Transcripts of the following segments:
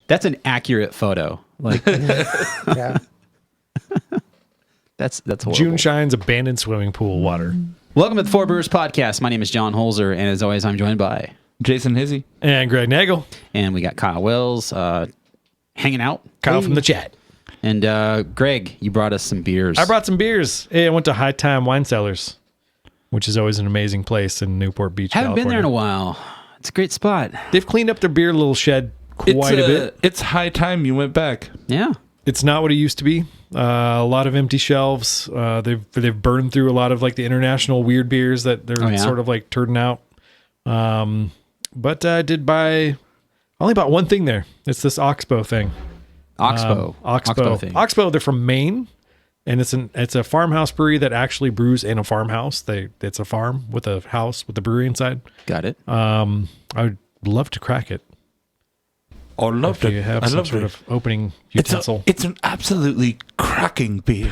That's an accurate photo. Like, Yeah. that's horrible. June Shine's abandoned swimming pool water. Welcome to the Four Brewers Podcast. My name is John Holzer, and as always, I'm joined by... Jason Hizzy. And Greg Nagel. And we got Kyle Wells hanging out. Kyle from the chat. And Greg, you brought us some beers. I brought some beers. Hey, I went to High Time Wine Cellars, which is always an amazing place in Newport Beach, Haven't California. been there in a while. It's a great spot. They've cleaned up their beer little shed quite a bit. It's high time you went back. Yeah. It's not what it used to be. A lot of empty shelves. They've burned through a lot of like the international weird beers that they're sort of like turning out. But I did only bought one thing there. It's this Oxbow thing. Oxbow thing. Oxbow, they're from Maine, and it's a farmhouse brewery that actually brews in a farmhouse. It's a farm with a house with a brewery inside. Got it. I would love to crack it. Oh, love If you have some sort of opening utensil. It's an absolutely cracking beer.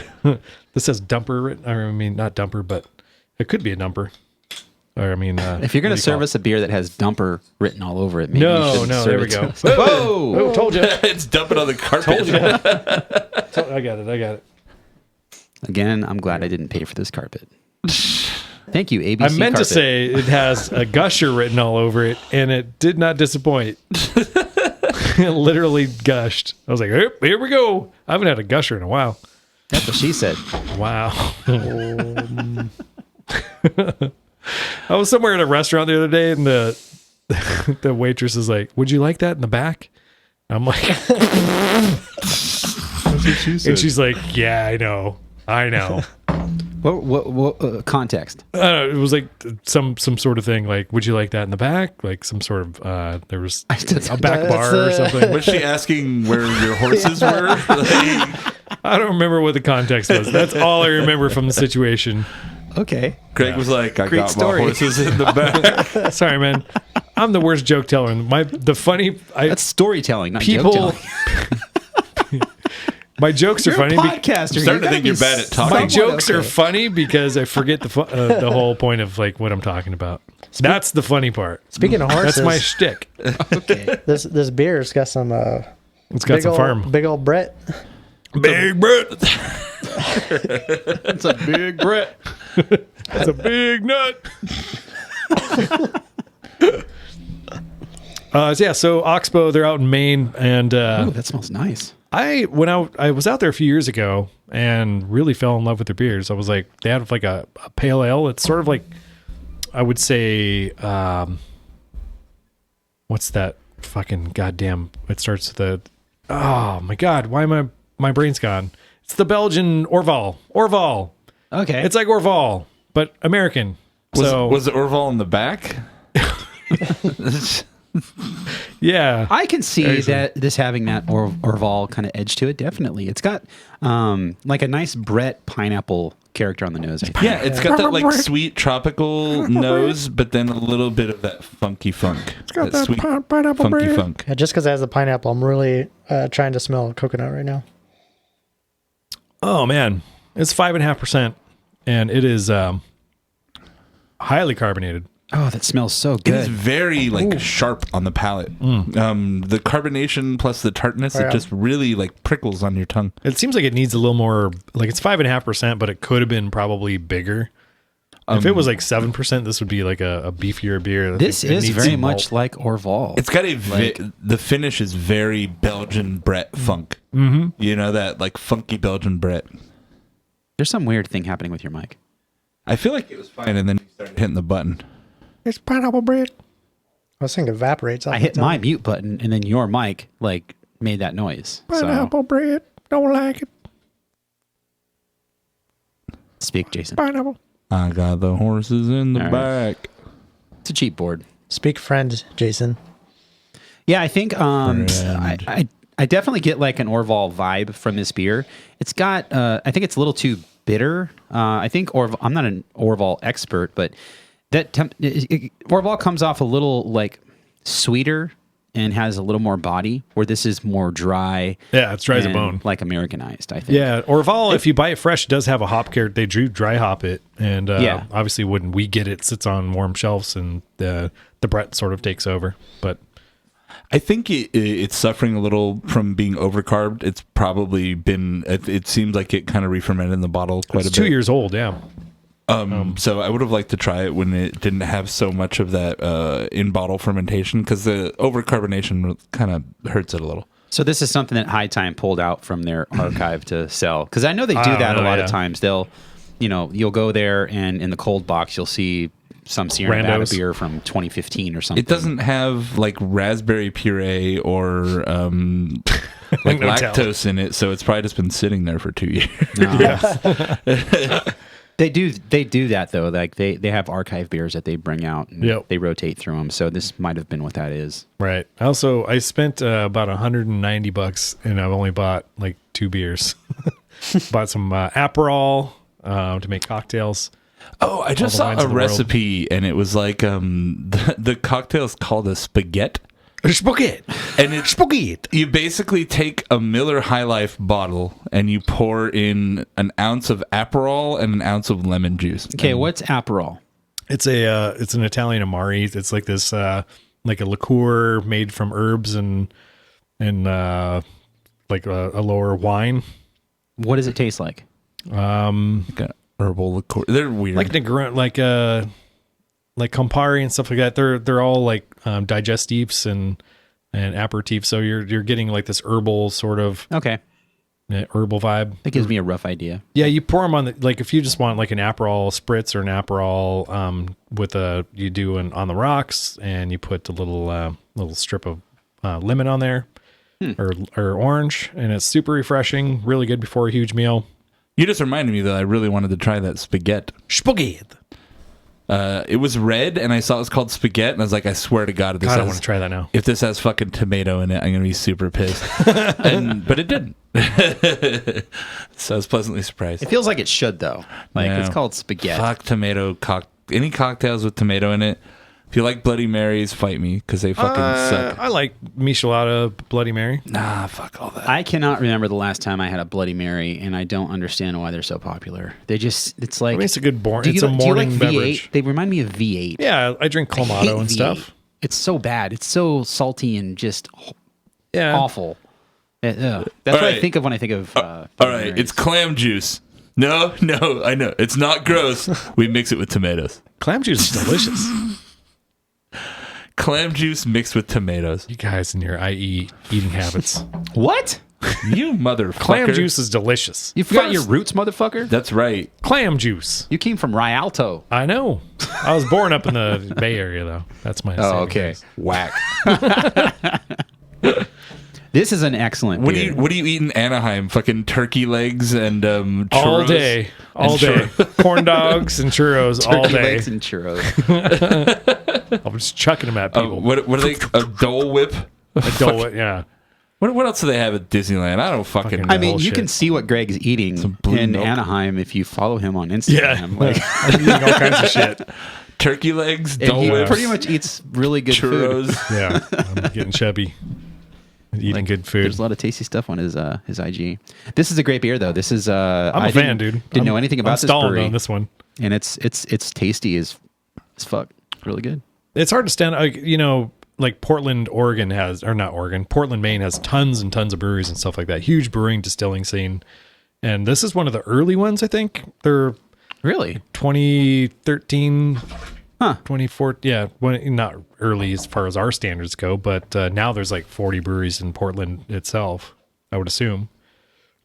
This says dumper written. I mean, not dumper, but it could be a dumper. Or I mean, if you're going to serve us a beer that has dumper written all over it, maybe you no, shouldn't serve there we it go. to us. Whoa! Oh, told you. It's dumping on the carpet. Told you. I got it. Again, I'm glad I didn't pay for this carpet. Thank you, ABC I meant carpet. to say it has a gusher written all over it, and it did not disappoint. It literally gushed. I was like, here we go. I haven't had a gusher in a while. That's what she said. Wow. I was somewhere at a restaurant the other day, and the waitress is like, "Would you like that in the back?" I'm like, That's what she said. and she's like, "Yeah, I know." What context? I don't know, it was like some sort of thing. Like, would you like that in the back? Like some sort of there was a back bar or something. Was she asking where your horses were? I don't remember what the context was. That's all I remember from the situation. Okay. Greg was like, I Great got story. my horses in the back. Sorry, man. I'm the worst joke teller. That's storytelling, not people. joke telling. My jokes are You're funny. a podcaster. I'm starting to think you're bad at talking. My jokes are funny because I forget the whole point of like what I'm talking about. That's the funny part. Speaking of horses, That's my shtick. Okay. this beer's got some It's got some farm. big old Brett. Big Brett. It's a big Brett. That's a big nut. So Oxbow, they're out in Maine, and Ooh, that smells nice. I was out there a few years ago and really fell in love with their beers. I was like, they had like a pale ale. It's sort of like, I would say, what's that fucking goddamn? It starts with the. Oh my god! Why am my brain's gone? It's the Belgian Orval. Orval. Okay. It's like Orval, but American. Was it Orval in the back? Yeah. I can see that this having that Orval kind of edge to it. Definitely, it's got like a nice Brett pineapple character on the nose. I think. Yeah, it's got that like sweet tropical nose, but then a little bit of that funky funk. It's got that sweet pineapple funky bread. funk. Yeah, just because it has the pineapple, I'm really trying to smell coconut right now. Oh man, it's 5.5%, and it is highly carbonated. Oh, that smells so It is good. very like sharp on the palate. The carbonation plus the tartness, Yeah. it just really like prickles on your tongue. It seems like it needs a little more. Like it's 5.5%, but it could have been probably bigger. If it was like 7%, this would be like a beefier beer. I This think it is needs very some much malt. like Orval. It's got the finish is very Belgian Brett funk. Mm-hmm. You know, that like funky Belgian Brett. There's some weird thing happening with your mic. I feel like it was fine, and then you started hitting the button. It's pineapple bread. I was thinking evaporates. I hit my mute button, and then your mic like made that noise. Pineapple bread. Don't like it. So speak, Jason. Pineapple. I got the horses in the All right. back. It's a cheap board. Speak friend, Jason. Yeah, I think Friend. I definitely get like an Orval vibe from this beer. It's got I think it's a little too bitter. I think I'm not an Orval expert, but that Orval comes off a little like sweeter and has a little more body, where this is more dry. Yeah, it's dry as a and, bone. like Americanized, I think. Yeah, Orval, if you buy it fresh, does have a hop carrot. They dry hop it, and Yeah. obviously when we get it, sits on warm shelves, and the Brett sort of takes over. But I think it's suffering a little from being overcarbed. It's probably been. It seems like it kind of re-fermented in the bottle quite a bit. 2 years old, yeah. So I would have liked to try it when it didn't have so much of that in bottle fermentation, because the overcarbonation kind of hurts it a little. So this is something that High Time pulled out from their archive to sell, because I know they do that a lot of times. They'll, you'll go there and in the cold box you'll see some Sierra Nevada beer from 2015 or something. It doesn't have like raspberry puree or like lactose in it, so it's probably just been sitting there for 2 years. They do that though. Like they have archive beers that they bring out. And they rotate through them. So this might have been what that is. Right. Also, I spent about $190, and I've only bought like 2 beers. Bought some Aperol to make cocktails. Oh, I just saw a recipe, and it was like the cocktail's called a spaghetti. Spaghetti. And it's spaghetti. You basically take a Miller High Life bottle and you pour in an ounce of Aperol and an ounce of lemon juice. Okay, what's Aperol? It's an Italian Amari. It's like this like a liqueur made from herbs and like a lower wine. What does it taste like? Like a herbal liqueur. They're weird. Like like Campari and stuff like that. They're all like digestives and aperitifs. So you're getting like this herbal sort of herbal vibe. That gives me a rough idea. Yeah, you pour them on like if you just want like an Aperol spritz or an Aperol you do an on the rocks, and you put a little strip of lemon on there or orange, and it's super refreshing, really good before a huge meal. You just reminded me that I really wanted to try that spaghetti. It was red, and I saw it was called spaghetti, and I was like, I swear to God, I want to try that now. If this has fucking tomato in it, I'm going to be super pissed. But it didn't. So I was pleasantly surprised. It feels like it should, though. Like, it's called spaghetti. Fuck tomato. Any cocktails with tomato in it. If you like Bloody Marys, fight me, because they fucking suck. I like Michelada Bloody Mary. Nah, fuck all that. I cannot remember the last time I had a Bloody Mary, and I don't understand why they're so popular. It's like... I mean, it's a good it's a morning V8? beverage. They remind me of V8. Yeah, I drink Clamato and stuff. It's so bad. It's so salty and just awful. That's what I think of when I think of... all right, it's clam juice. No, I know. It's not gross. We mix it with tomatoes. Clam juice is delicious. Clam juice mixed with tomatoes. You guys and your IE eating habits. What? You motherfucker. Clam juice is delicious. You forgot your roots, motherfucker? That's right. Clam juice. You came from Rialto. I know. I was born up in the Bay Area, though. That's my okay. Whack. This is an excellent beer. What do you eat in Anaheim? Fucking turkey legs and churros? All day. Corn dogs and churros all day. Turkey legs and churros. I'm just chucking them at people. What are they? A Dole Whip? A Dole Whip, yeah. What else do they have at Disneyland? I don't fucking know. I mean, you can see what Greg's eating in Anaheim if you follow him on Instagram. Yeah. I'm eating all kinds of shit. Turkey legs, Dole He Whips. pretty much eats really good churros. food. Yeah, I'm getting chubby. Eating good food. There's a lot of tasty stuff on his IG. This is a great beer, though. This is I'm a fan, dude. Didn't know anything about this brewery. On this one, and it's tasty as fuck. Really good. It's hard to stand. Like Portland, Maine has tons and tons of breweries and stuff like that. Huge brewing, distilling scene, and this is one of the early ones. I think they're really 2013. 24, yeah, not early as far as our standards go, but now there's like 40 breweries in Portland itself, I would assume,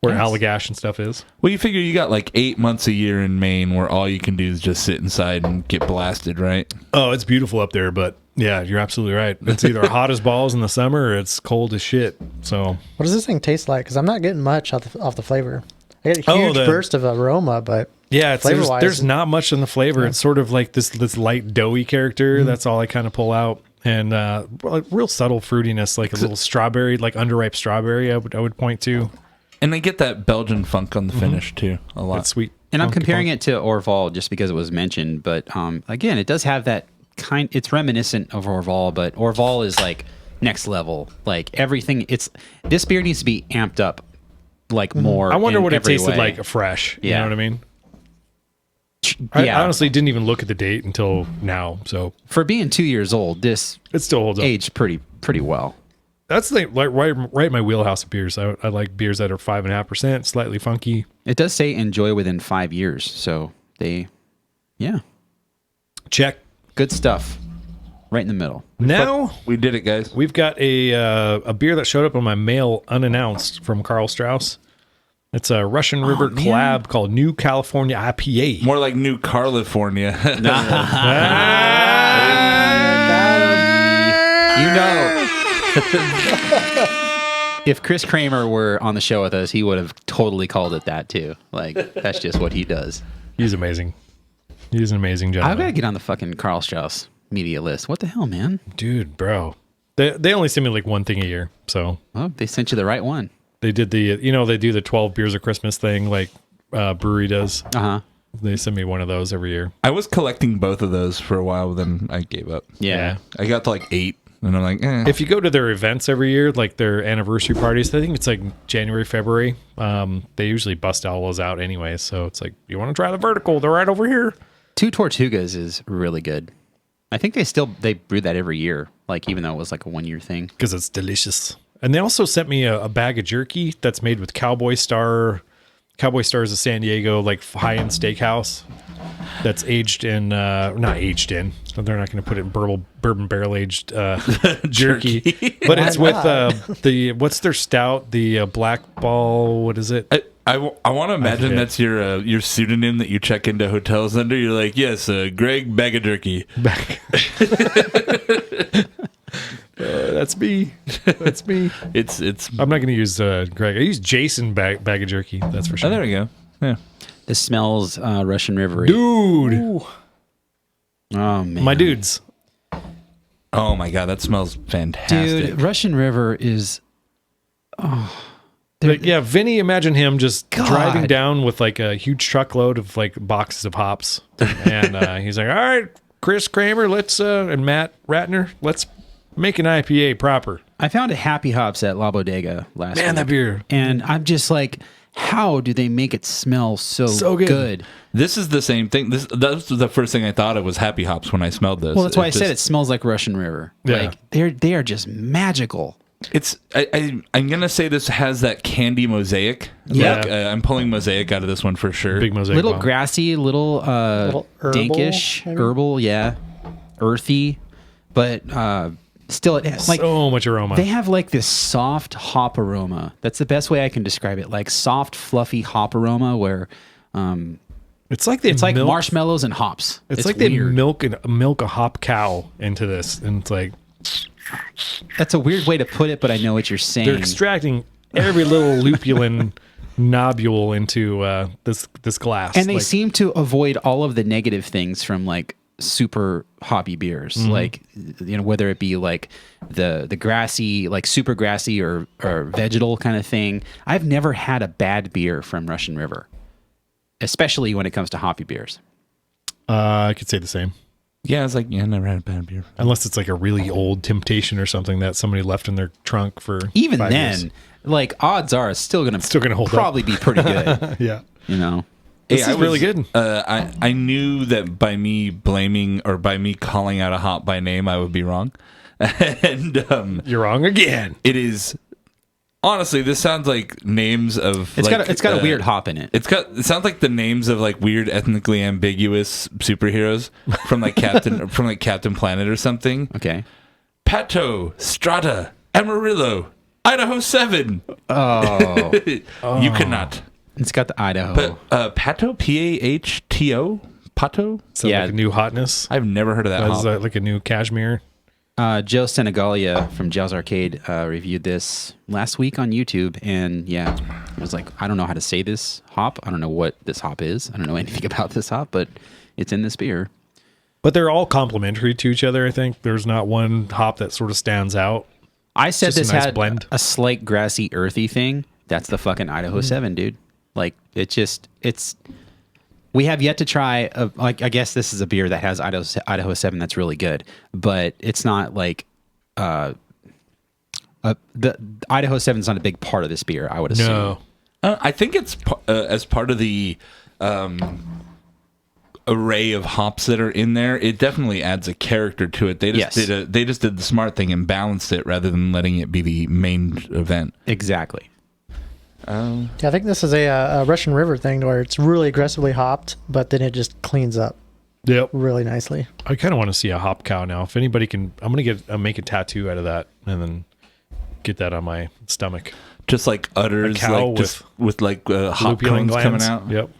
where Allagash and stuff is. Well, you figure you got like 8 months a year in Maine where all you can do is just sit inside and get blasted, right? Oh, it's beautiful up there, but yeah, you're absolutely right. It's either hot as balls in the summer or it's cold as shit. So, what does this thing taste like? Because I'm not getting much off the flavor. I get a huge burst of aroma, but yeah, there's not much in the flavor. Yeah. It's sort of like this light doughy character. Mm-hmm. That's all I kind of pull out, and real subtle fruitiness, like a little strawberry, like underripe strawberry. I would point to, and I get that Belgian funk on the finish too, a lot. It's sweet. And I'm comparing it to Orval just because it was mentioned, but again, it does have that kind. It's reminiscent of Orval, but Orval is like next level. Like everything, this beer needs to be amped up. Like more. I wonder what it tasted like fresh. You know what I mean? I honestly didn't even look at the date until now. So for being 2 years old, it still holds up. Aged pretty well. That's like right in my wheelhouse of beers. I like beers that are 5.5%, slightly funky. It does say enjoy within 5 years, so Check. good stuff. Right in the middle. Now We did it, guys. we've got a beer that showed up on my mail unannounced from Carl Strauss. It's a Russian River collab called New California IPA. More like New California. If Chris Kramer were on the show with us, he would have totally called it that too. Like, that's just what he does. He's amazing. He's an amazing I've gentleman. got to get on the fucking Carl Strauss media list. What the hell, man? Dude, bro. They only send me like one thing a year. So Oh, they sent you the right one. they did they do the 12 beers of Christmas thing like brewery does. Uh-huh. They send me one of those every year. I was collecting both of those for a while, then I gave up. Yeah. I got to like 8, and I'm like, If you go to their events every year, like their anniversary parties, I think it's like January, February. They usually bust all those out anyway. So it's like, you want to try the vertical? They're right over here. Two Tortugas is really good. I think they brew that every year, like even though it was like a 1-year thing. Because it's delicious. And they also sent me a bag of jerky that's made with Cowboy Star. Cowboy Star is a San Diego like high-end steakhouse that's aged in, not aged in. They're not going to put it in bourbon barrel aged jerky, but it's with what's their stout? The Black Ball. What is it? I want to imagine that's your pseudonym that you check into hotels under. You're like, yes, Greg Bag of Jerky. That's me. That's me. It's. I'm not going to use Greg. I use Jason bag of jerky. That's for sure. Oh, there we go. Yeah. This smells Russian River. Dude, Ooh. Oh man, my dudes. Oh my god, that smells fantastic. dude, Russian River is. Like, yeah, Vinny, imagine him just God. driving down with like a huge truckload of like boxes of hops, and he's like, "All right, Chris Kramer, let's and Matt Ratner, let's make an IPA proper." I found a Happy Hops at La Bodega last week. Man, that beer. And I'm just like, how do they make it smell so good? This is the same thing. That was the first thing I thought of was Happy Hops when I smelled this. Well, that's why I said it smells like Russian River. Yeah. Like they are just magical. It's. I'm gonna say this has that candy mosaic. Yeah. Like, I'm pulling mosaic out of this one for sure. Big mosaic. Little bomb. grassy, little Little herbal, dankish, maybe? herbal, yeah, earthy, but still it has like So much aroma. they have like this soft hop aroma. That's the best way I can describe it. Like soft, fluffy hop aroma where it's like they it's like milk, marshmallows and hops. It's like weird. they milk a hop cow into this, and it's like That's a weird way to put it, but I know what you're saying. they're extracting every little lupulin nobule into this glass, And they Like, seem to avoid all of the negative things from like super hoppy beers, like whether it be like the grassy, like super grassy or vegetal kind of thing. I've never had a bad beer from Russian River, especially when it comes to hoppy beers. I could say the same. Yeah, it's like I never had a bad beer. Unless it's like a really old Temptation or something that somebody left in their trunk for Even 5 then, years. like odds are it's still gonna hold up. probably be pretty good. Yeah. You know. This is really good. I knew that by me blaming or by me calling out a hop by name, I would be wrong. And You're wrong again. it is honestly. This sounds like names of. It's got a weird hop in it. It sounds like the names of like weird ethnically ambiguous superheroes from like Captain Planet or something. Okay. Pato, Strata, Amarillo, Idaho 7. Oh. You cannot. It's got the Idaho. Pato, P-A-H-T-O? Pato? So Yeah. like a new hotness. I've never heard of that Is hop. that like a new cashmere? Joe Senegalia from Gels Arcade reviewed this last week on YouTube, and yeah, I was like, I don't know how to say this hop. I don't know what this hop is. I don't know anything about this hop, but it's in this beer. But they're all complementary to each other, I think. There's not one hop that sort of stands out. I said Just a this nice had blend. a slight grassy, earthy thing. That's the fucking Idaho 7, dude. Like, it's. We have yet to try. I guess this is a beer that has Idaho 7 that's really good, but it's not like the Idaho 7 is not a big part of this beer. I would assume. No. I think it's as part of the array of hops that are in there, it definitely adds a character to it. They just did the smart thing and balanced it rather than letting it be the main event. Exactly. Yeah, I think this is a Russian River thing where it's really aggressively hopped, but then it just cleans up really nicely. I kind of want to see a hop cow now. If anybody can, I'm make a tattoo out of that and then get that on my stomach. Just like udders, like with like hop cones coming out. Yep.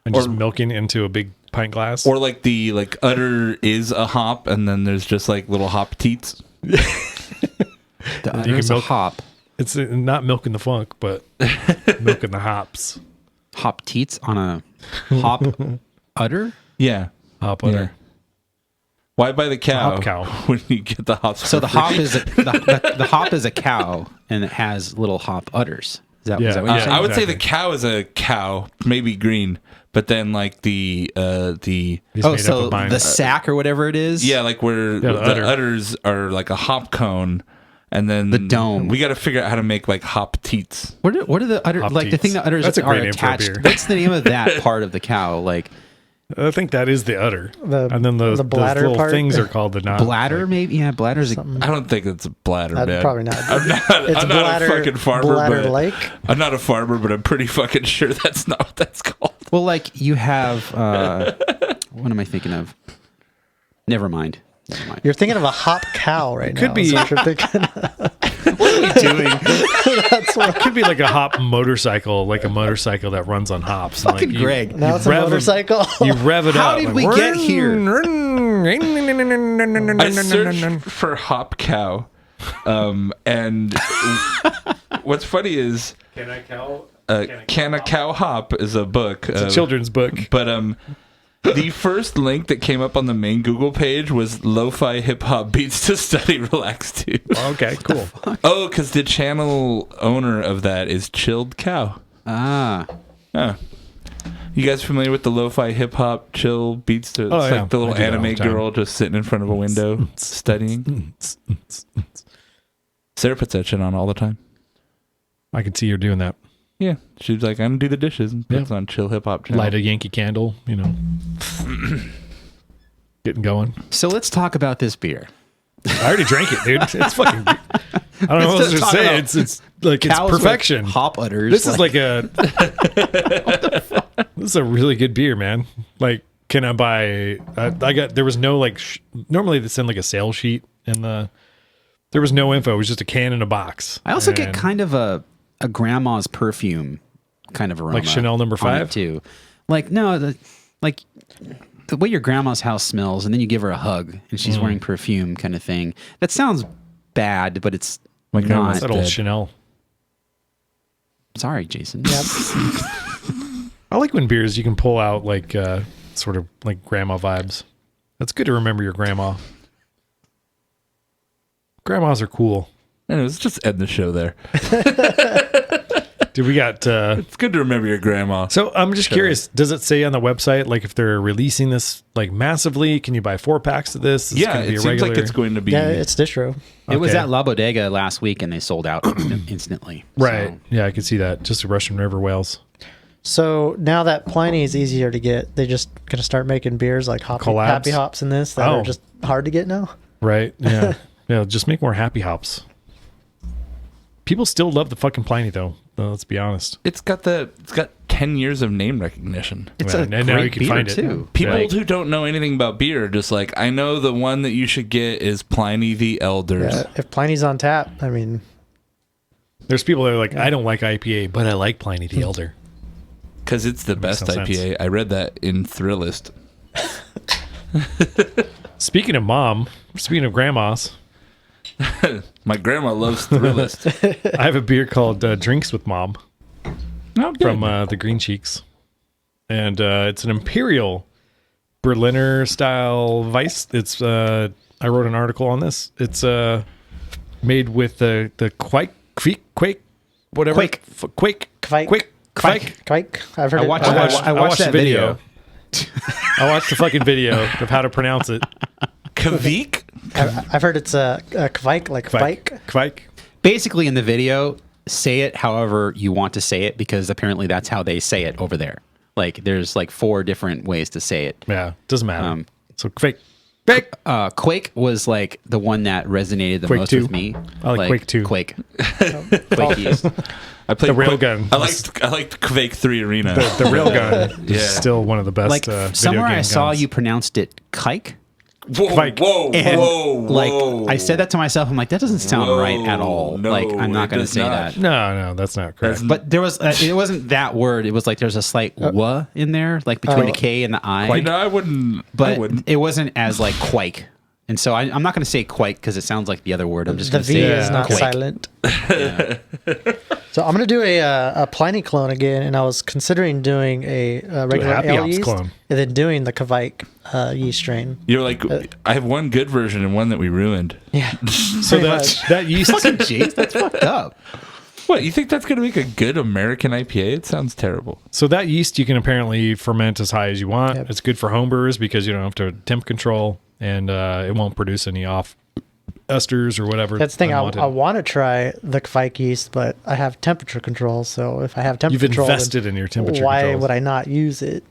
And just milking into a big pint glass. Or like the udder is a hop, and then there's just like little hop teats. The udder is a hop. It's not milking the funk, but milking the hops. Hop teats on a hop udder? Yeah. Hop udder. Yeah. Why buy the cow, cow when you get the hops? So the hop is the hop is a cow, and it has little hop udders. Is that what you're saying? I would say the cow is a cow, maybe green, but then like the sack or whatever it is. Yeah, like where the udders are like a hop cone, and then the dome. We got to figure out how to make like hop teats. What are the udders? Like teats. The thing that udders are attached. What's the name of that part of the cow? Like. I think that is the udder, and then the bladder little part? things are called the bladder. Maybe bladder's. I don't think it's a bladder, man. Probably not. I'm not a fucking farmer, but I'm not a farmer, but I'm pretty fucking sure that's not what that's called. Well, like you have. What am I thinking of? Never mind. You're thinking of a hop cow right now. Could be. What you're thinking. What are we doing? It could be like a hop motorcycle, like a motorcycle that runs on hops. Fucking like Greg. Now it's a motorcycle. You rev it How up. did we get here? I searched for hop cow, and what's funny is Can I Cow? Can a Cow Hop is a book. It's a children's book. But the first link that came up on the main Google page was lo-fi hip-hop beats to study relax to. Okay, cool. Oh, because the channel owner of that is Chilled Cow. Ah. Oh. You guys familiar with the lo-fi hip-hop chill beats to like the little anime girl just sitting in front of a window studying? Sarah puts that shit on all the time. I can see you're doing that. Yeah, she's like, I'm gonna do the dishes and puts on chill hip hop channel. Light a Yankee candle, getting going. So let's talk about this beer. I already drank it, dude. It's fucking. I don't know what else to say. It's like it's perfection. Hop udders. This is like a. This is a really good beer, man. Like, can I buy? There was no like. Normally they send like a sales sheet, and there was no info. It was just a can in a box. I also get kind of a grandma's perfume kind of aroma, like Chanel No. 5 too. Like the way your grandma's house smells, and then you give her a hug and she's wearing perfume, kind of thing. That sounds bad, but it's like not that old Chanel. Sorry, Jason. Yep. I like when beers you can pull out like sort of like grandma vibes. That's good to remember your grandma. Grandmas are cool. Anyways, let's just end the show there. Dude, we got... it's good to remember your grandma. So I'm just curious, does it say on the website, like if they're releasing this like massively, can you buy 4 packs of this? It seems like it's going to be... Yeah, it's distro. It was at La Bodega last week and they sold out instantly. Right. So. Yeah, I could see that. Just a Russian River Wales. So now that Pliny is easier to get, they just going to start making beers like Happy Hops in this that are just hard to get now? Right. Yeah. Yeah, just make more Happy Hops. People still love the fucking Pliny though. Let's be honest. It's got 10 years of name recognition. It's a great now you can find too. People who don't know anything about beer are just like, I know the one that you should get is Pliny the Elder's. Yeah, if Pliny's on tap, I mean, there's people that are like, I don't like IPA, but I like Pliny the Elder because it's the best IPA. Sense. I read that in Thrillist. Speaking of grandmas. My grandma loves Thrillist. I have a beer called Drinks with Mom from the Green Cheeks. And it's an Imperial Berliner style Weiss. It's I wrote an article on this. It's made with the Quake. I've heard I watched that video. I watched the fucking video of how to pronounce it. Kvik? I've heard it's a kvike, like kvike. Kvike. Basically, in the video, say it however you want to say it because apparently that's how they say it over there. Like there's like 4 different ways to say it. Yeah, doesn't matter. So Quake. Quake was like the one that resonated the Quake most 2. with me. I like Quake 2. Quake. Quake yeast. I played The Railgun. I liked Quake 3 Arena. The Railgun Yeah. is still one of the best Like video somewhere game I saw guns. you pronounced it kike. Whoa, Quake. whoa, And whoa, like whoa. I said that to myself, I'm like, that doesn't sound Whoa, right at all. no, like I'm not it going to does say not. that. No, that's not correct. But there was it wasn't that word. It was like there's a slight "wa" in there, like between the K and the I. You know, I wouldn't. But I wouldn't. it wasn't as like quake. And so I'm not going to say quake because it sounds like the other word. I'm just The going to V say is not quake. silent. So I'm going to do a Pliny clone again, and I was considering doing a regular Happy ale Ops yeast, clone. and then doing the Kvike yeast strain. You're like, I have one good version and one that we ruined. Yeah. So pretty much. that yeast. Jeez, that's fucked up. What, you think that's going to make a good American IPA? It sounds terrible. So that yeast you can apparently ferment as high as you want. Yep. It's good for homebrewers because you don't have to temp control, and it won't produce any off esters or whatever. That's the thing. I unwanted. want to try the Kvike yeast, but I have temperature control. So if I have temperature You've control, then invested in your temperature why controls. would I not use it?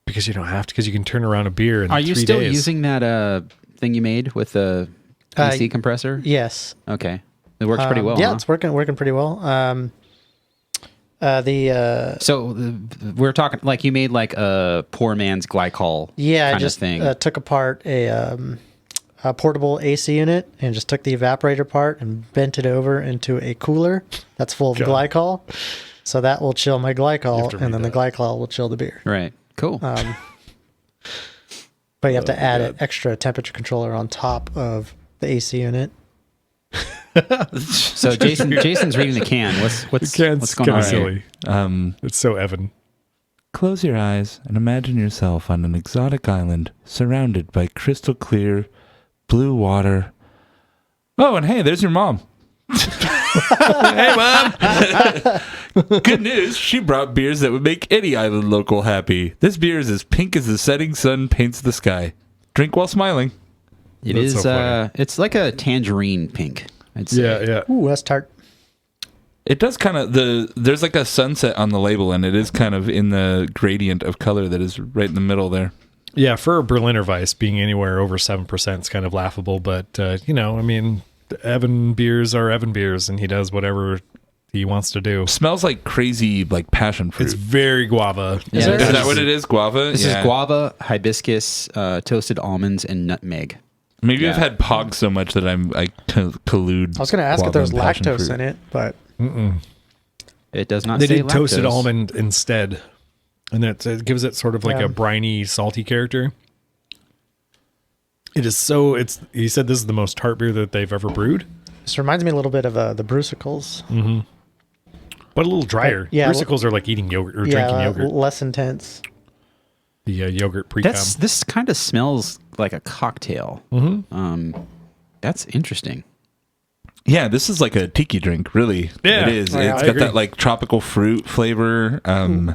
Because you don't have to. Because you can turn around a beer in Are 3 you still days. using that thing you made with the AC compressor? Yes. Okay, it works pretty well. Yeah, huh? it's working pretty well. So we're talking like you made like a poor man's glycol. Yeah, I kind just of thing. took apart a portable AC unit and just took the evaporator part and bent it over into a cooler that's full of God. glycol. So that will chill my You have glycol, to and then read the glycol will chill the beer. Right. Cool. But you have to add an extra temperature controller on top of the AC unit. So Jason's reading the can. What's Can's going on kinda here? silly. It's so Evan. Close your eyes and imagine yourself on an exotic island surrounded by crystal clear blue water. Oh, and hey, there's your mom. Hey, Mom. Good news. She brought beers that would make any island local happy. This beer is as pink as the setting sun paints the sky. Drink while smiling. It That's is. so funny. It's like a tangerine pink. I'd say. Yeah. Ooh, that's tart. It does kind of there's like a sunset on the label, and it is kind of in the gradient of color that is right in the middle there. Yeah, for a Berliner Weiss being anywhere over 7% is kind of laughable, but I mean, Evan beers are Evan beers, and he does whatever he wants to do. Smells like crazy, like passion fruit. It's very guava. Yeah, is this that is- what it is? Guava? This Yeah. is guava, hibiscus, toasted almonds, and nutmeg. Maybe I've Yeah. had pog so much that I collude. I was going to ask if there was lactose in it, but It does not They say did toasted lactose. almond instead, and it gives it sort of like Yeah. a briny, salty character. It is so. He said this is the most tart beer that they've ever brewed, this reminds me a little bit of the Brewsicles. but a little drier. Yeah, Brewsicles are like eating yogurt or drinking yogurt. less intense. The yogurt pre-cum. This kind of smells like a cocktail. That's interesting. Yeah, this is like a tiki drink, really. Yeah. It is. Yeah, It's I got agree. that like tropical fruit flavor. I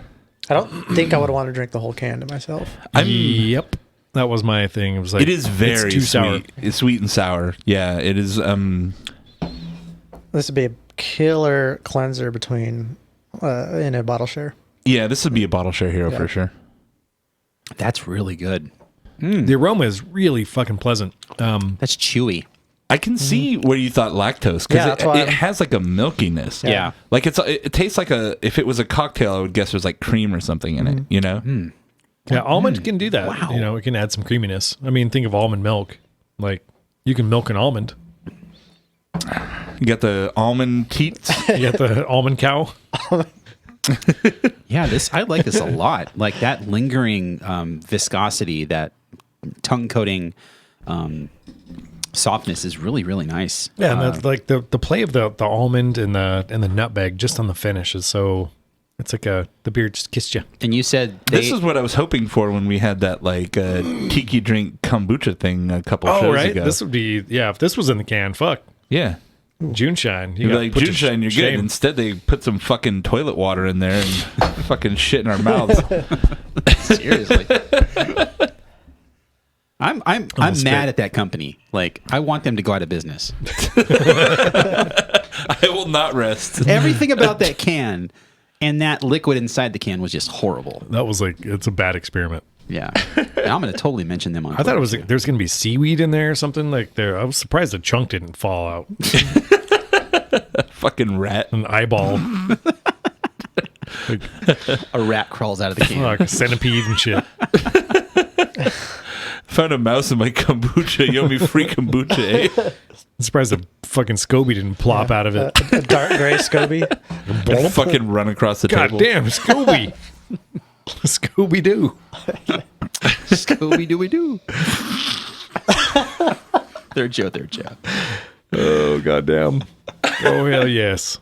don't think I would want to drink the whole can to myself. Yep, that was my thing. It was like It is very it's too sour. sweet. It's sweet and sour. Yeah, it is. This would be a killer cleanser between in a bottle share. Yeah, this would be a bottle share hero Yeah. for sure. That's really good. The aroma is really fucking pleasant. That's chewy. I can see where you thought lactose Yeah, because that's why it has like a milkiness. Yeah. Like it tastes like if it was a cocktail, I would guess there's like cream or something in it. You know. Yeah, almond can do that. Wow. You know, it can add some creaminess. I mean, think of almond milk. Like you can milk an almond. You got the almond teats. You got the almond cow. Yeah, I like this a lot. Like that lingering viscosity, that tongue coating softness is really, really nice. Yeah, and that's like the play of the almond and the nutmeg just on the finish is so. It's like the beer just kissed you. And you said This is what I was hoping for when we had that like tiki drink kombucha thing a couple Oh, shows right. ago. This would be if this was in the can. Fuck Yeah. June shine. You'd be got like, put to June Shine, you're shame. good. Instead, they put some fucking toilet water in there and fucking shit in our mouths. seriously. I'm Almost mad spit. at that company. Like I want them to go out of business. I will not rest. Everything about that can And that liquid inside the can was just horrible. That was like, it's a bad experiment. Yeah. And I'm going to totally mention them on I thought it was Twitter, there's going to be seaweed in there or something like there. I was surprised the chunk didn't fall out. Fucking rat. An eyeball, too. A rat crawls out of the can. like a centipede and shit. Found a mouse in my kombucha. You owe me free kombucha, eh? I'm surprised the fucking SCOBY didn't plop out of it. A dark gray SCOBY. Fucking run across the God table. damn, SCOBY. Scooby Doo. Scooby Dooby Doo. Third Joe. Oh, goddamn. Oh, hell yes.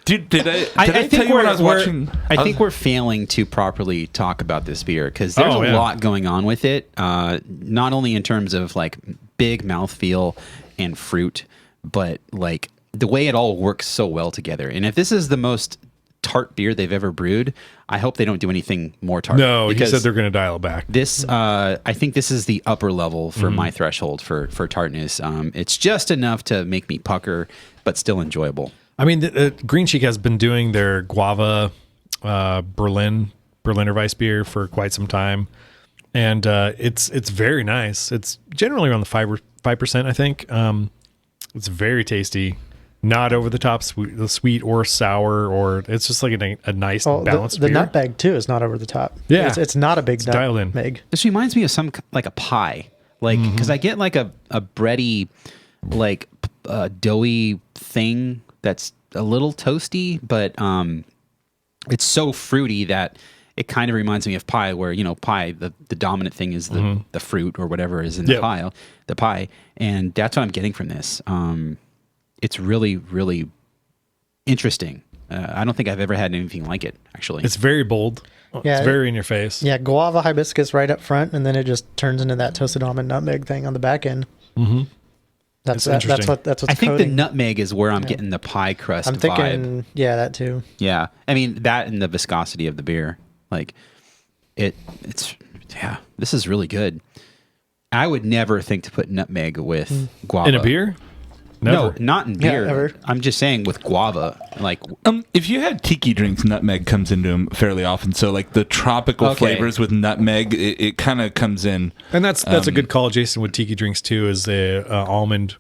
Dude, did I I tell think you when I was watching? I think we're failing to properly talk about this beer because there's a lot going on with it. Not only in terms of like big mouthfeel and fruit, but like the way it all works so well together. And if this is the most tart beer they've ever brewed, I hope they don't do anything more tart. No, he said they're going to dial it back. This, I think this is the upper level for my threshold for tartness. It's just enough to make me pucker, but still enjoyable. I mean, Green Cheek has been doing their guava Berliner Weiss beer for quite some time, and it's very nice. It's generally around the 5%, I think. It's very tasty, not over the top sweet or sour, or it's just like a nice balanced the beer. nutmeg too is not over the top. Yeah. It's not a big dialed in. nutmeg. This reminds me of like a pie, like because I get like a bready, like doughy thing that's a little toasty, but it's so fruity that it kind of reminds me of pie, where pie the dominant thing is the fruit or whatever is in the pie, and that's what I'm getting from this. It's really, really interesting. I don't think I've ever had anything like it, actually. It's very bold. Yeah, it's very in your face. Yeah, guava hibiscus right up front, and then it just turns into that toasted almond nutmeg thing on the back end. Mm-hmm. That's interesting. what's I think the coating. nutmeg is where I'm getting the pie crust I'm thinking, vibe. yeah, that too. Yeah, I mean that and the viscosity of the beer, like it's this is really good. I would never think to put nutmeg with guava In a beer? Never. No, not in beer. ever. I'm just saying with guava, like If you had tiki drinks, nutmeg comes into them fairly often. So like the tropical flavors with nutmeg, it kind of comes in. And that's a good call, Jason, with tiki drinks too, is the almond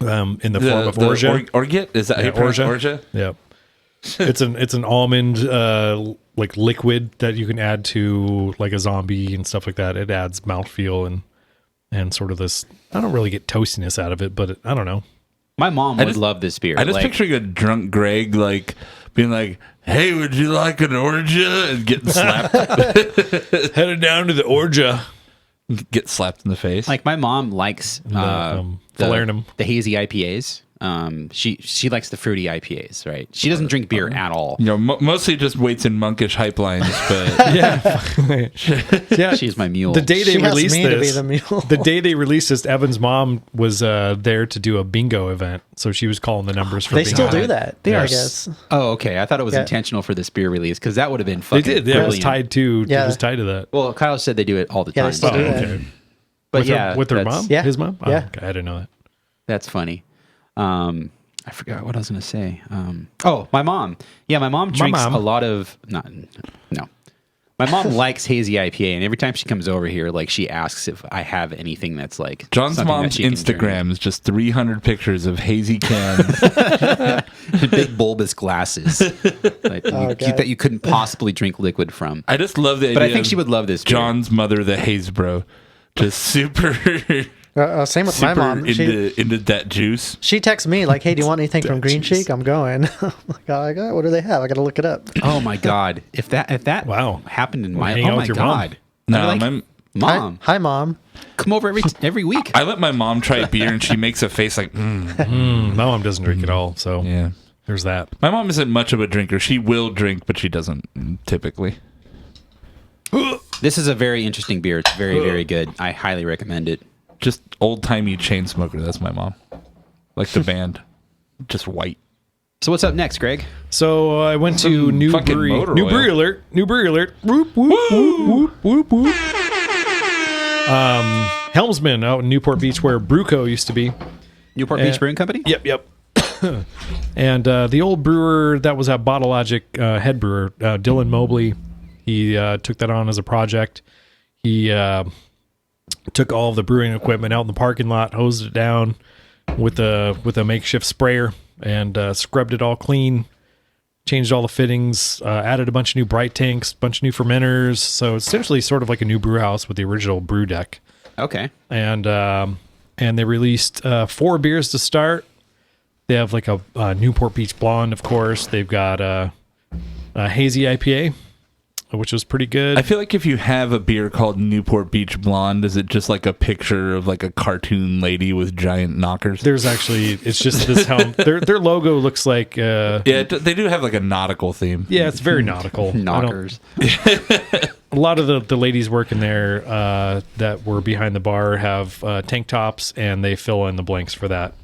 in the form of orgeat. Orgeat? Is that how you pronounce orgeat? Yeah. It's an almond like liquid that you can add to like a zombie and stuff like that. It adds mouthfeel and sort of this. I don't really get toastiness out of it, but I don't know. my mom would love this beer. I just picturing a drunk Greg like being like, "Hey, would you like an orgeat?" and getting slapped. Headed down to the orgeat. Get slapped in the face. like my mom likes Falernum. the hazy IPAs. She likes the fruity IPAs, right? She doesn't drink beer at all. Mostly just waits in monkish hype lines, but Yeah. She's my mule. The day they She has released me to be this, the mule. the day they released this, Evan's mom was there to do a bingo event, so she was calling the numbers for They bingo. still do that. They I are guess. Oh, okay. I thought it was Yeah. intentional for this beer release because that would have been They fucking did. Yeah, it was brilliant. tied to. Yeah. It was tied to that. Well, Kyle said they do it all the Yeah, time. they still do that. Okay. But with her that's- mom. Yeah. His mom. Oh, Yeah. okay. I didn't know that. That's funny. I forgot what I was going to say. My mom. Yeah, my mom drinks mom. a lot of no. My mom likes hazy IPA, and every time she comes over here, like she asks if I have anything that's like John's something that mom's she can Instagram is just 300 pictures of hazy cans. drink. Big bulbous glasses like, God. that you couldn't possibly drink liquid from. I just love the idea. But I think of she would love this beer. John's mother, the haze bro, just super, Same with my super mom. into that juice. She texts me like, "Hey, do you want anything from Green Cheek?" I'm going. I'm like, "Oh, what do they have? I got to look it up." Oh my god! If that Wow. happened in Well, my hang out oh my with your mom. god! No, I'd be like, Mom, Hi, Mom. come over every week. I let my mom try beer and she makes a face like, My mom doesn't drink at all, so yeah. there's that. My mom isn't much of a drinker. She will drink, but she doesn't typically. This is a very interesting beer. It's very, very good. I highly recommend it. Just old timey chain smoker. That's my mom. Like the band, just white. So what's up next, Greg? So I went to Some New fucking Brewery. motor New oil. Brewery alert. New Brewery alert. Whoop, whoop, whoop, whoop, whoop, whoop. Helmsman out in Newport Beach, where Bruco used to be. Newport Beach Brewing Company? Yep. And the old brewer that was at Bottle Logic, head brewer, Dylan Mobley, he took that on as a project. He took all of the brewing equipment out in the parking lot, hosed it down with a makeshift sprayer, and scrubbed it all clean. Changed all the fittings, added a bunch of new bright tanks, a bunch of new fermenters. So essentially sort of like a new brew house with the original brew deck. Okay. And they released 4 beers to start. They have like a Newport Beach Blonde, of course. They've got a hazy IPA, which was pretty good. I feel like if you have a beer called Newport Beach Blonde, is it just like a picture of like a cartoon lady with giant knockers? There's actually, it's just this helm. Their logo looks like... yeah, they do have like a nautical theme. Yeah, it's very nautical. Knockers. A lot of the ladies working there that were behind the bar have tank tops, and they fill in the blanks for that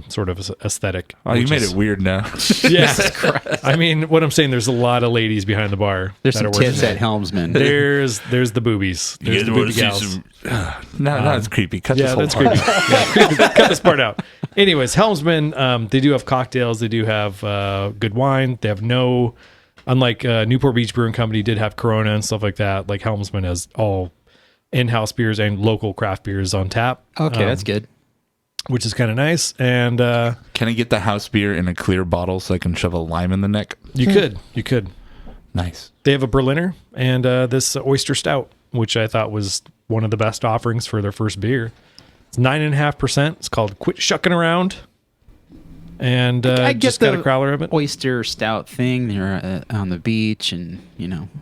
sort of aesthetic. Oh, you made it weird now. Yeah. I mean, what I'm saying, there's a lot of ladies behind the bar. There's some tits at Helmsman. There's the boobies. There's the booby gals. No, it's creepy. Cut this whole that's part. creepy. Yeah, creepy. Cut this part out. Anyways, Helmsman, they do have cocktails. They do have good wine. They have no... Unlike Newport Beach Brewing Company did have Corona and stuff like that, like Helmsman has all in-house beers and local craft beers on tap. Okay, that's good. Which is kind of nice. And can I get the house beer in a clear bottle so I can shove a lime in the neck? You could. Nice. They have a Berliner and this oyster stout, which I thought was one of the best offerings for their first beer. It's 9.5%. It's called Quit Shucking Around. And I just get got a crowler of it. Oyster stout thing. They're on the beach, and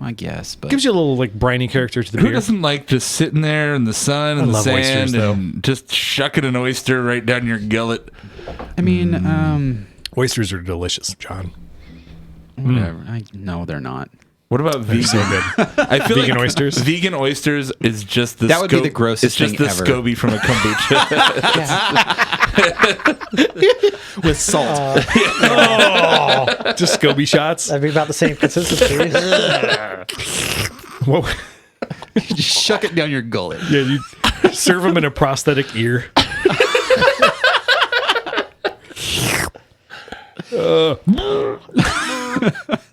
I guess, but Gives you a little like briny character to the Who beer. doesn't like just sitting there in the sun and the love oysters, sand and just shucking an oyster right down your gullet? I mean, Oysters are delicious, John. whatever. No, they're not. What about vegan? So good. I feel Vegan like oysters? Vegan oysters is just the That would be the grossest It's just thing the ever. SCOBY from a kombucha. With salt. Just SCOBY shots. That'd be about the same consistency. Whoa. Just shuck it down your gullet. Yeah, you serve them in a prosthetic ear.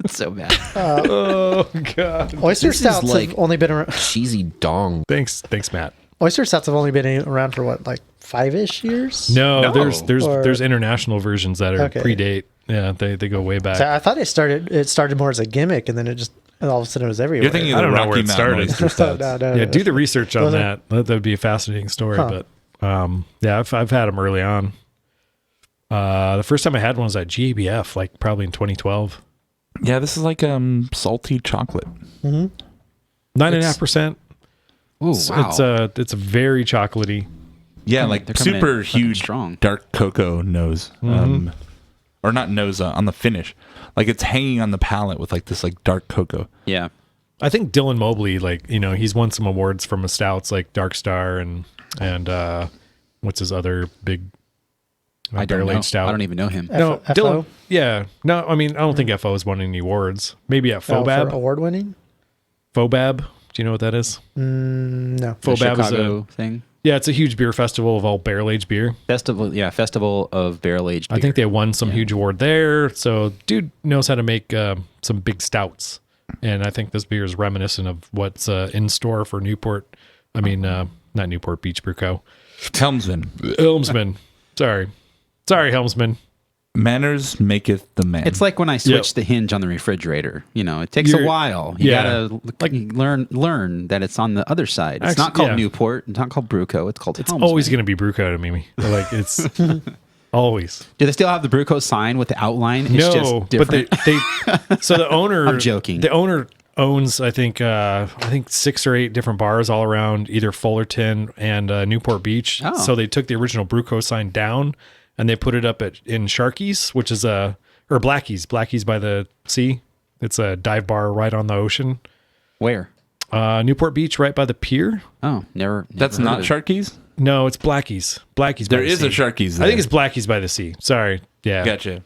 It's so bad. Oh God! Oyster This is stouts like- have only been around. Cheesy dong. Thanks, Matt. Oyster stouts have only been around for what, like 5-ish years? No, No. there's international versions that are Okay. predate. Yeah, they go way back. So I thought it started more as a gimmick, and then it just all of a sudden it was everywhere. You're thinking of I the don't know Rocky where it Mountain started. oyster stouts. No, Yeah, do the research on Those are- that. That would be a fascinating story. Huh. But yeah, I've had them early on. The first time I had one was at GABF, like probably in 2012. Yeah, this is like salty chocolate. 9.5%. Ooh, wow. It's very chocolatey. Yeah, like they're coming super in fucking huge strong. dark cocoa nose. Or not nose, on the finish. Like it's hanging on the palate with like this like dark cocoa. Yeah. I think Dylan Mobley, like, he's won some awards from his stouts like Dark Star and what's his other big I don't know. barrel-aged stout. I don't even know him. No, FO? Dylan. Yeah. No, I mean, I don't think FO has won any awards. Maybe at Fobab. award winning? Fobab. Do you know what that is? No. The Fobab is Chicago thing. yeah, it's a huge beer festival of all barrel-aged beer. Festival of barrel-aged beer. I think they won some huge award there. So dude knows how to make some big stouts. And I think this beer is reminiscent of what's in store for Newport. I mean, not Newport Beach Brew Co. Helmsman. Sorry, Helmsman. Manners maketh the man. It's like when I switched Yep. the hinge on the refrigerator. It takes a while. You gotta learn that it's on the other side. It's not Actually, called yeah. Newport. It's not called Bruco. It's called Helmsman. Always going to be Brew Co. to me. Like it's always. Do they still have the Bruco sign with the outline? It's No, just but different. they so the owner. I'm joking. The owner owns I think 6 or 8 different bars all around either Fullerton and Newport Beach. Oh. So they took the original Bruco sign down and they put it up in Sharky's, which is or Blackie's by the sea. It's a dive bar right on the ocean. Where? Newport Beach, right by the pier. Oh, never. That's heard not of it. Sharky's? No, it's Blackie's. Blackie's. by There the is a sea. Sharky's there. I think it's Blackie's by the sea. Sorry. Yeah. Gotcha.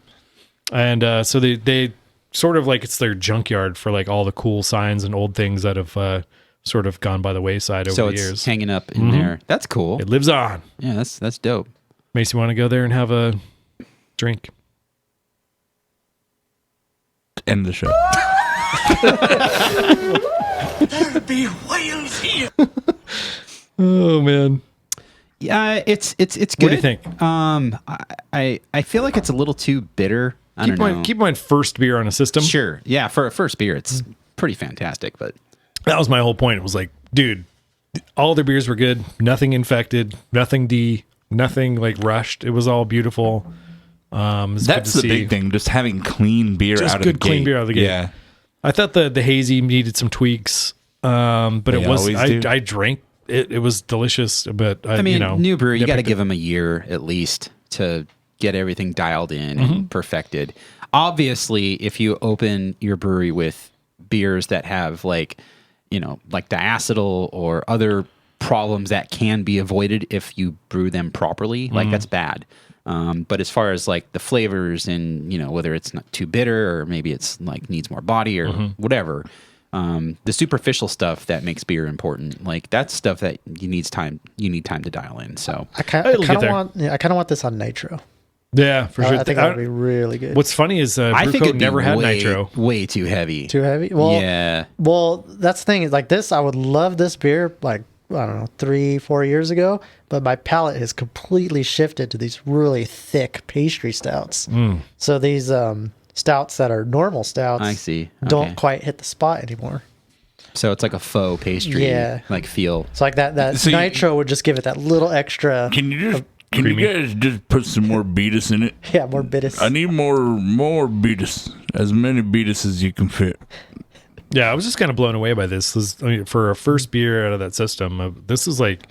And so they sort of like it's their junkyard for like all the cool signs and old things that have sort of gone by the wayside over So the it's years. hanging up in there. That's cool. It lives on. Yeah, that's dope. Makes you want to go there and have a Drink. End the show. There'll be whales here. Oh man. Yeah, it's good. What do you think? I feel like it's a little too bitter. I don't know. Keep in mind first beer on a system. Sure. Yeah, for a first beer, it's pretty fantastic. But That was my whole point. It was like, dude, all their beers were good. Nothing infected. Nothing nothing like rushed. It was all beautiful. That's the big thing. Just having clean beer Just out of good, the gate. clean beer out of the gate. Yeah. I thought the hazy needed some tweaks, but They it was. always do. I drank it. It was delicious, but I mean, new brewer, you got to nitpicked give it. them a year at least to get everything dialed in and perfected. Obviously, if you open your brewery with beers that have like diacetyl or other problems that can be avoided if you brew them properly, like that's bad. But as far as like the flavors and whether it's not too bitter or maybe it's like needs more body or whatever, the superficial stuff that makes beer important, like that's stuff that you need time to dial in. So I kind It'll get of there. want this on nitro. Yeah, for sure. I think that would be really good. What's funny is I think Brewco it'd be never had way, nitro. way too heavy. Too heavy? Well, Yeah. Well, that's the thing is like this. I would love this beer like I don't know 3-4 years ago, but my palate has completely shifted to these really thick pastry stouts. So these stouts that are normal stouts, I see. don't Okay. quite hit the spot anymore. So it's like a faux pastry, Yeah. like feel. So like that So you- nitro would just give it that little extra. Can you Creamy. guys just put some more beatus in it? Yeah, more bitters. I need more beatus. As many beatus as you can fit. Yeah, I was just kind of blown away by this. For a first beer out of that system, this is like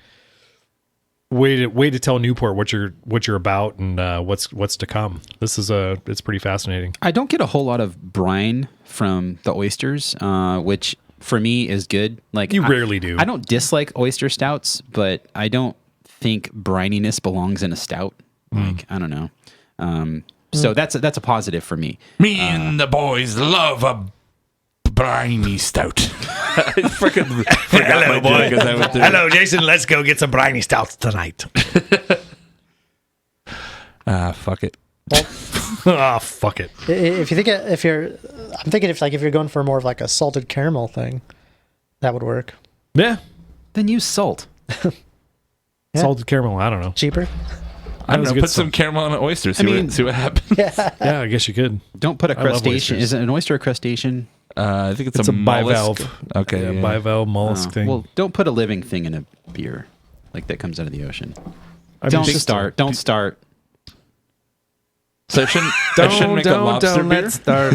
way to tell Newport what you're about and what's to come. This is it's pretty fascinating. I don't get a whole lot of brine from the oysters, which for me is good. Like You rarely do. I don't dislike oyster stouts, but I don't think brininess belongs in a stout. Like I don't know. So that's a positive for me. Me and the boys love a briny stout. I freaking forgot my joke as I went through. Hello, Jason. Let's go get some briny stouts tonight. Fuck it. Ah, fuck it. If you think I'm thinking if you're going for more of like a salted caramel thing, that would work. Yeah, Then use salt. Yeah. salted caramel. I don't know. Cheaper. I don't was know. good Put some stuff. caramel on an oyster. See, mean- see what happens. Yeah, I guess you could. Don't put a I love crustacean. oysters. Is it an oyster a crustacean? I think It's a mollusk. bivalve. Okay. Yeah, yeah. bivalve mollusk thing. Well, don't put a living thing in a beer like that comes out of the ocean. I mean, Don't just- start. Don't start. So I shouldn't make a lobster beer. Let's start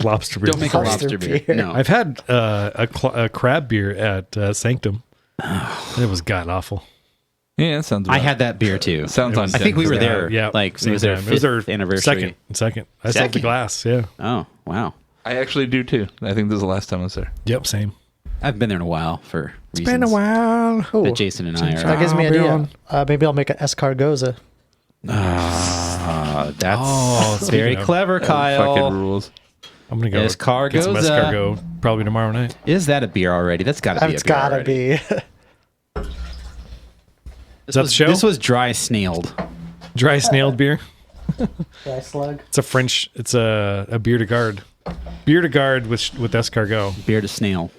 lobster beer. Don't make a Lobster lobster beer. beer. No. I've had a crab beer at Sanctum. It was god awful. Yeah, that sounds. I right. had that beer too. Sounds on. I think we were there. Yeah, Like it same was their time. fifth anniversary. Second. I sold the Second? glass. Yeah. Oh wow. I actually do too. I think this is the last time I was there. Yep. Same. I've been there in a while for reasons Been a while. Oh, that Jason and I that are. gives me I'll an be idea. on. Maybe I'll make an escargoza. That's Oh, very speaking of- clever, Kyle. Fucking rules. I'm gonna go Escargoza. get some escargot probably tomorrow night. Is that a beer already? That's got to be It's a beer gotta already. be. This that was, the show? This was dry snailed. Dry snailed beer. Dry slug. It's a French. It's a beer de garde. Beer de garde with escargot. Beer to snail.